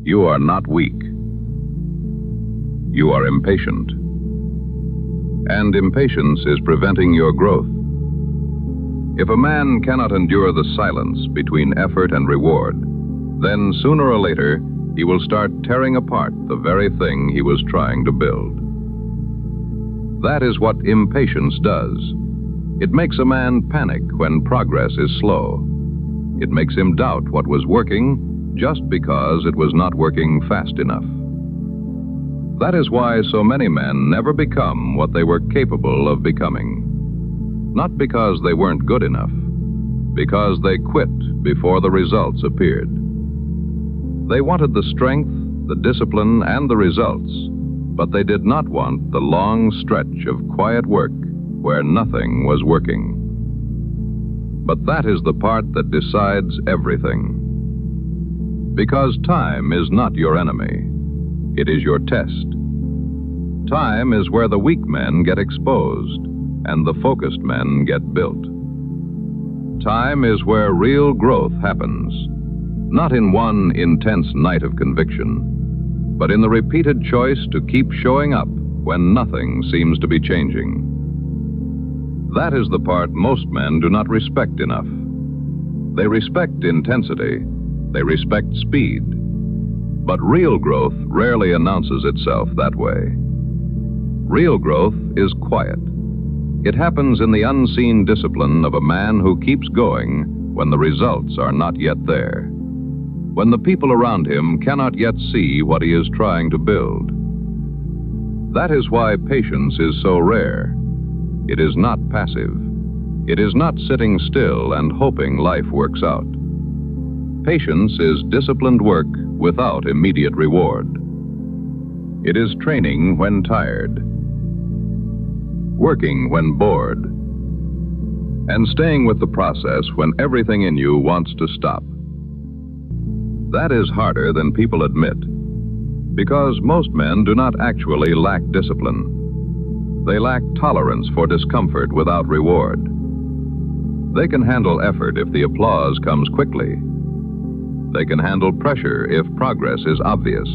You are not weak. You are impatient. And impatience is preventing your growth. If a man cannot endure the silence between effort and reward, then sooner or later he will start tearing apart the very thing he was trying to build. That is what impatience does. It makes a man panic when progress is slow. It makes him doubt what was working just because it was not working fast enough. That is why so many men never become what they were capable of becoming. Not because they weren't good enough, because they quit before the results appeared. They wanted the strength, the discipline, and the results, but they did not want the long stretch of quiet work where nothing was working. But that is the part that decides everything. Because time is not your enemy. It is your test. Time is where the weak men get exposed and the focused men get built. Time is where real growth happens, not in one intense night of conviction, but in the repeated choice to keep showing up when nothing seems to be changing. That is the part most men do not respect enough. They respect intensity. They respect speed. But real growth rarely announces itself that way. Real growth is quiet. It happens in the unseen discipline of a man who keeps going when the results are not yet there, when the people around him cannot yet see what he is trying to build. That is why patience is so rare. It is not passive. It is not sitting still and hoping life works out. Patience is disciplined work without immediate reward. It is training when tired, working when bored, and staying with the process when everything in you wants to stop. That is harder than people admit, because most men do not actually lack discipline. They lack tolerance for discomfort without reward. They can handle effort if the applause comes quickly. They can handle pressure if progress is obvious.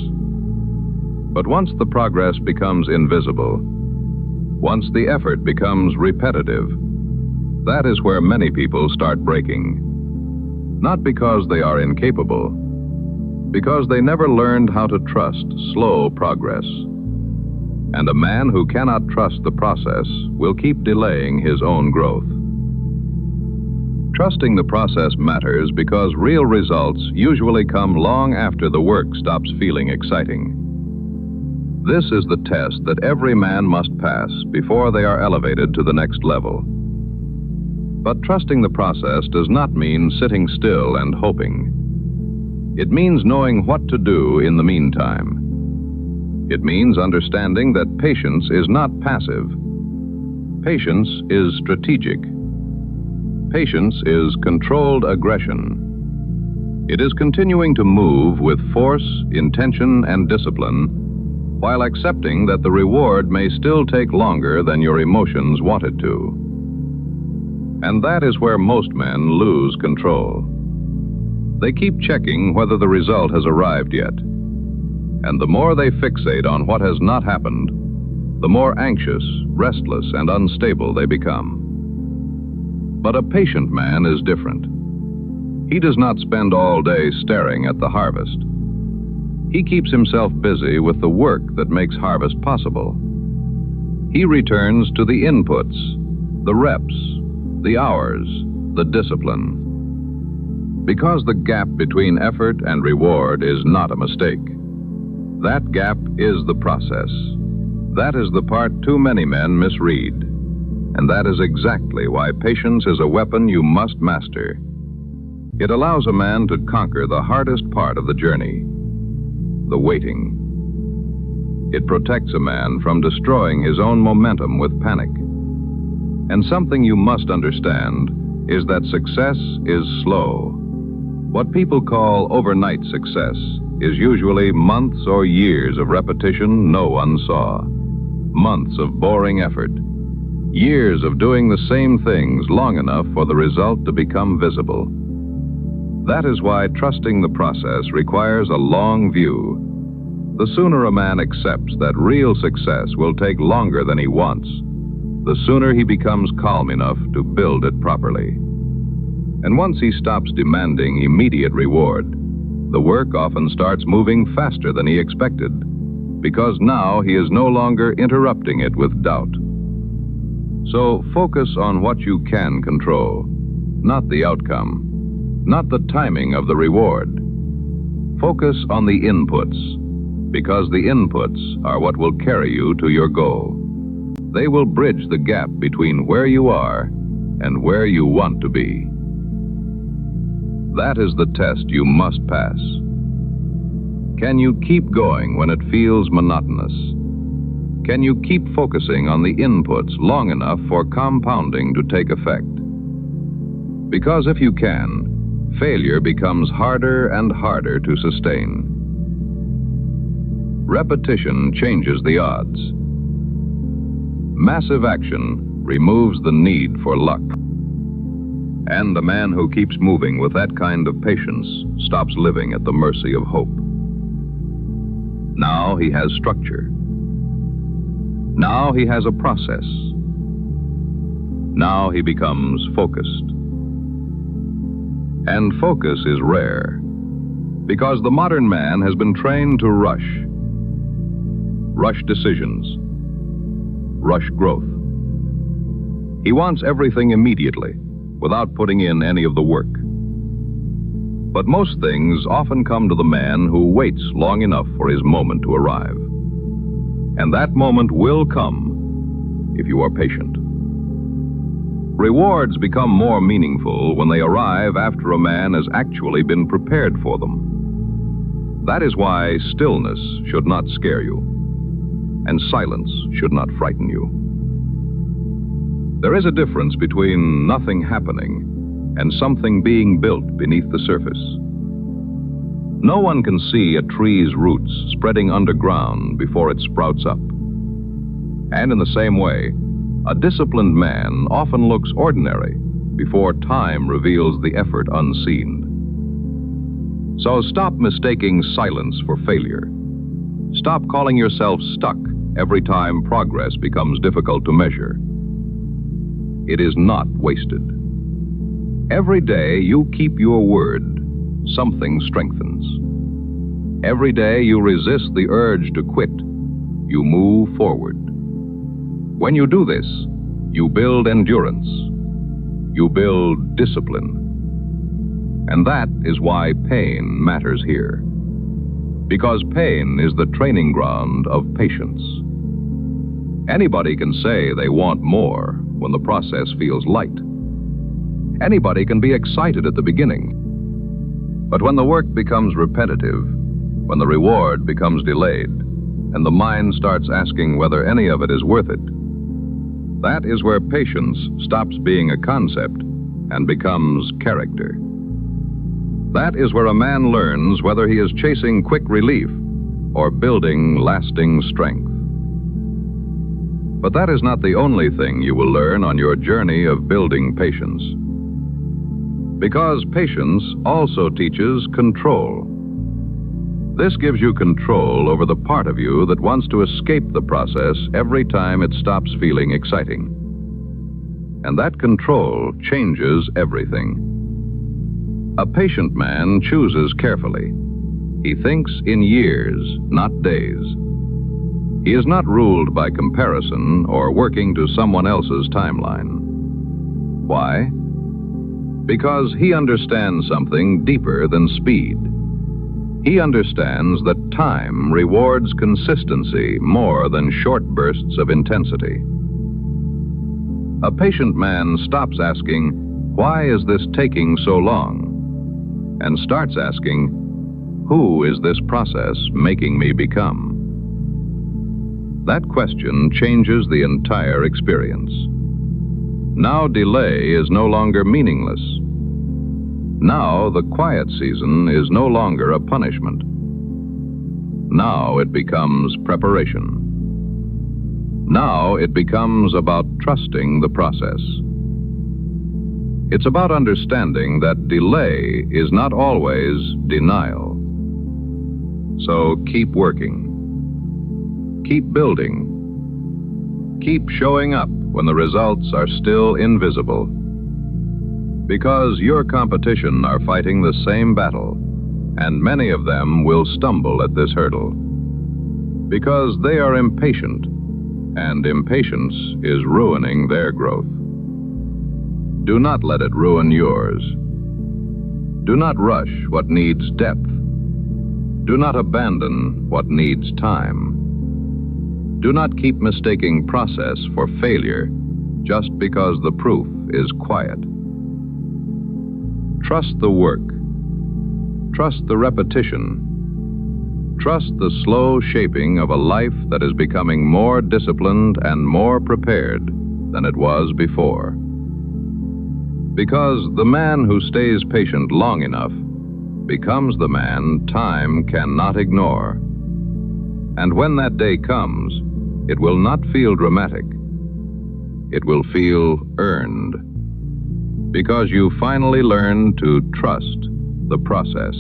But once the progress becomes invisible, once the effort becomes repetitive, that is where many people start breaking. Not because they are incapable, because they never learned how to trust slow progress. And a man who cannot trust the process will keep delaying his own growth. Trusting the process matters because real results usually come long after the work stops feeling exciting. This is the test that every man must pass before they are elevated to the next level. But trusting the process does not mean sitting still and hoping. It means knowing what to do in the meantime. It means understanding that patience is not passive. Patience is strategic. Patience is controlled aggression. It is continuing to move with force, intention, and discipline, while accepting that the reward may still take longer than your emotions want it to. And that is where most men lose control. They keep checking whether the result has arrived yet. And the more they fixate on what has not happened, the more anxious, restless, and unstable they become. But a patient man is different. He does not spend all day staring at the harvest. He keeps himself busy with the work that makes harvest possible. He returns to the inputs, the reps, the hours, the discipline. Because the gap between effort and reward is not a mistake. That gap is the process. That is the part too many men misread. And that is exactly why patience is a weapon you must master. It allows a man to conquer the hardest part of the journey, the waiting. It protects a man from destroying his own momentum with panic. And something you must understand is that success is slow. What people call overnight success is usually months or years of repetition no one saw, months of boring effort, years of doing the same things long enough for the result to become visible. That is why trusting the process requires a long view. The sooner a man accepts that real success will take longer than he wants, the sooner he becomes calm enough to build it properly. And once he stops demanding immediate reward, the work often starts moving faster than he expected, because now he is no longer interrupting it with doubt. So focus on what you can control, not the outcome, not the timing of the reward. Focus on the inputs, because the inputs are what will carry you to your goal. They will bridge the gap between where you are and where you want to be. That is the test you must pass. Can you keep going when it feels monotonous? Can you keep focusing on the inputs long enough for compounding to take effect? Because if you can, failure becomes harder and harder to sustain. Repetition changes the odds. Massive action removes the need for luck. And the man who keeps moving with that kind of patience stops living at the mercy of hope. Now he has structure. Now he has a process. Now he becomes focused. And focus is rare, because the modern man has been trained to rush decisions, rush growth. He wants everything immediately, without putting in any of the work. But most things often come to the man who waits long enough for his moment to arrive. And that moment will come if you are patient. Rewards become more meaningful when they arrive after a man has actually been prepared for them. That is why stillness should not scare you, and silence should not frighten you. There is a difference between nothing happening and something being built beneath the surface. No one can see a tree's roots spreading underground before it sprouts up. And in the same way, a disciplined man often looks ordinary before time reveals the effort unseen. So stop mistaking silence for failure. Stop calling yourself stuck every time progress becomes difficult to measure. It is not wasted. Every day you keep your word, something strengthens. Every day you resist the urge to quit, you move forward. When you do this, you build endurance. You build discipline. And that is why pain matters here. Because pain is the training ground of patience. Anybody can say they want more when the process feels light. Anybody can be excited at the beginning. But when the work becomes repetitive, when the reward becomes delayed, and the mind starts asking whether any of it is worth it, that is where patience stops being a concept and becomes character. That is where a man learns whether he is chasing quick relief or building lasting strength. But that is not the only thing you will learn on your journey of building patience. Because patience also teaches control. This gives you control over the part of you that wants to escape the process every time it stops feeling exciting. And that control changes everything. A patient man chooses carefully. He thinks in years, not days. He is not ruled by comparison or working to someone else's timeline. Why? Because he understands something deeper than speed. He understands that time rewards consistency more than short bursts of intensity. A patient man stops asking, "Why is this taking so long?" and starts asking, "Who is this process making me become?" That question changes the entire experience. Now delay is no longer meaningless. Now the quiet season is no longer a punishment. Now it becomes preparation. Now it becomes about trusting the process. It's about understanding that delay is not always denial. So keep working. Keep building. Keep showing up when the results are still invisible. Because your competition are fighting the same battle, and many of them will stumble at this hurdle. Because they are impatient, and impatience is ruining their growth. Do not let it ruin yours. Do not rush what needs depth. Do not abandon what needs time. Do not keep mistaking process for failure just because the proof is quiet. Trust the work. Trust the repetition. Trust the slow shaping of a life that is becoming more disciplined and more prepared than it was before. Because the man who stays patient long enough becomes the man time cannot ignore. And when that day comes, it will not feel dramatic. It will feel earned. Because you finally learn to trust the process.